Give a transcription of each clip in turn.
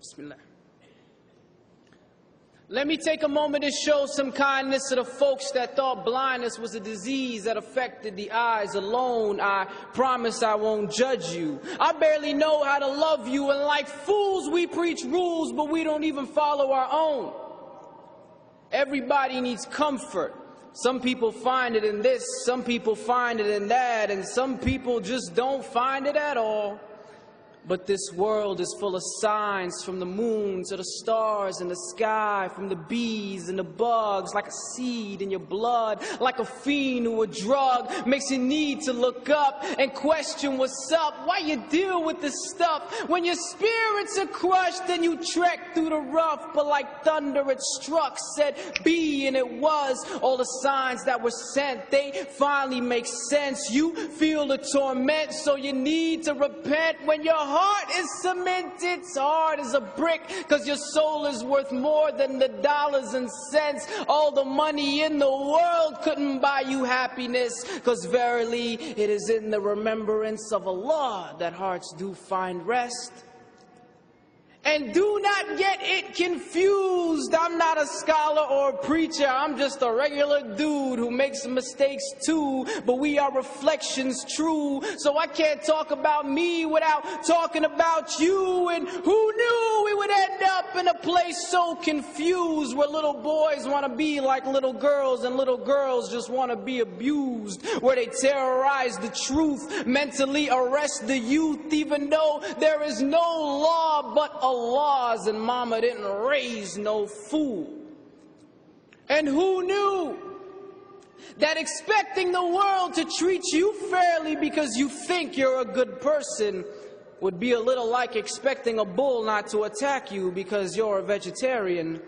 Bismillah. Let me take a moment to show some kindness to the folks that thought blindness was a disease that affected the eyes alone. I promise I won't judge you. I barely know how to love you, and like fools we preach rules, but we don't even follow our own. Everybody needs comfort. Some people find it in this, some people find it in that, and some people just don't find it at all. But this world is full of signs, from the moon to the stars in the sky, from the bees and the bugs, like a seed in your blood, like a fiend or a drug, makes you need to look up and question what's up, why you deal with this stuff. When your spirits are crushed and you trek through the rough, but like thunder it struck, said be, and it was. All the signs that were sent, they finally make sense. You feel the torment, so you need to repent. When your heart is cemented hard as a brick, cause your soul is worth more than the dollars and cents. All the money in the world couldn't buy you happiness, cause verily it is in the remembrance of Allah that hearts do find rest. And do not get it confused. I'm not a scholar or a preacher. I'm just a regular dude who makes mistakes too. But we are reflections true. So I can't talk about me without talking about you. And who knew we would end up in a place so confused, where little boys want to be like little girls and little girls just want to be abused, where they terrorize the truth, mentally arrest the youth, even though there is no law but Allah's, and mama didn't raise no fool. And who knew that expecting the world to treat you fairly because you think you're a good person would be a little like expecting a bull not to attack you because you're a vegetarian?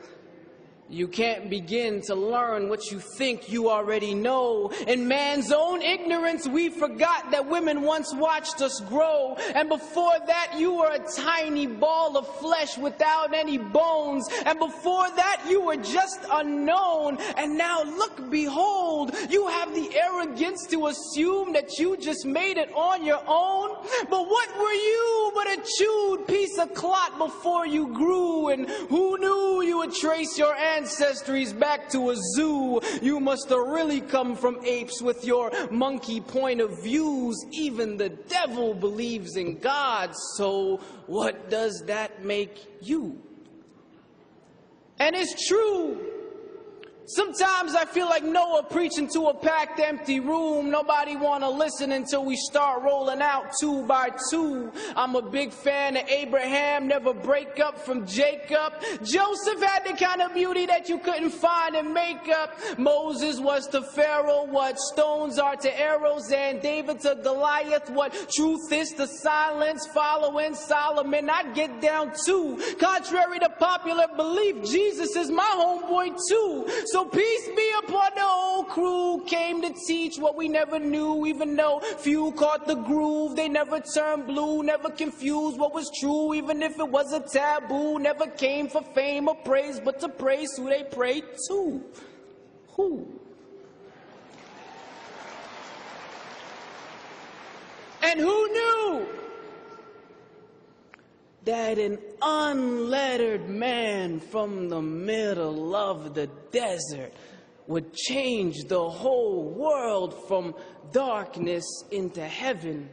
You can't begin to learn what you think you already know. In man's own ignorance, we forgot that women once watched us grow. And before that, you were a tiny ball of flesh without any bones. And before that, you were just unknown. And now look, behold, you have the arrogance to assume that you just made it on your own. But what were you but a chewed piece of clot before you grew? And who knew you would trace your ancestries back to a zoo? You must have really come from apes with your monkey point of views. Even the devil believes in God, so what does that make you? And it's true. Sometimes I feel like Noah preaching to a packed empty room. Nobody want to listen until we start rolling out 2 by 2. I'm a big fan of Abraham, never break up from Jacob. Joseph had the kind of beauty that you couldn't find in makeup. Moses was to Pharaoh what stones are to arrows, and David to Goliath what truth is to silence. Following Solomon, I'd get down too. Contrary to popular belief, Jesus is my homeboy too. So peace be upon the whole crew. Came to teach what we never knew, even though few caught the groove. They never turned blue, never confused what was true, even if it was a taboo. Never came for fame or praise, but to praise who they prayed to. Who? And who knew that an unlettered man from the middle of the desert would change the whole world from darkness into heaven?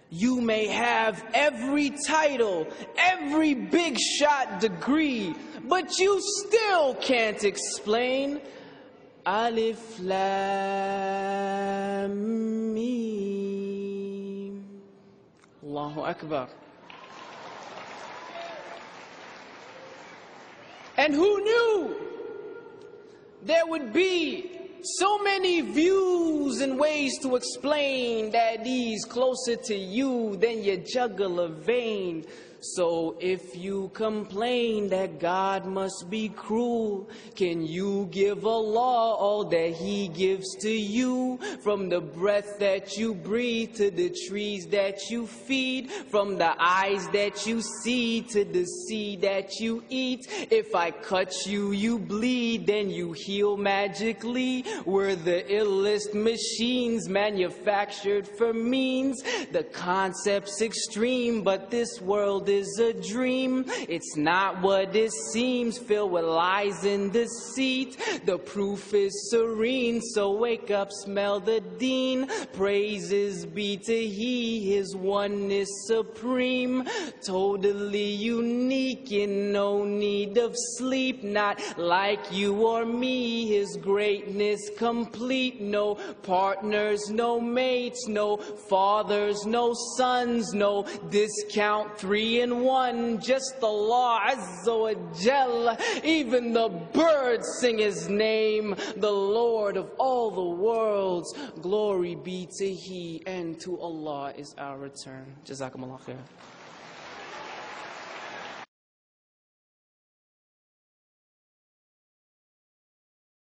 You may have every title, every big shot degree, but you still can't explain Alif Lam Mim. Allahu Akbar. And who knew there would be so many views and ways to explain that he's closer to you than your jugular vein? So if you complain that God must be cruel, can you give Allah all that He gives to you? From the breath that you breathe to the trees that you feed, from the eyes that you see to the seed that you eat. If I cut you, you bleed, then you heal magically. We're the illest machines manufactured for means. The concept's extreme, but this world is a dream. It's not what it seems, filled with lies and deceit. The proof is serene, so wake up, smell the dean. Praises be to He, His oneness supreme. Totally unique, in no need of sleep. Not like you or me, His greatness complete. No partners, no mates, no fathers, no sons, no discount 3 in 1. Just Allah Azza wa Jal. Even the birds sing His name, the Lord of all the worlds. Glory be to He, and to Allah is our return. Jazakumullah khair.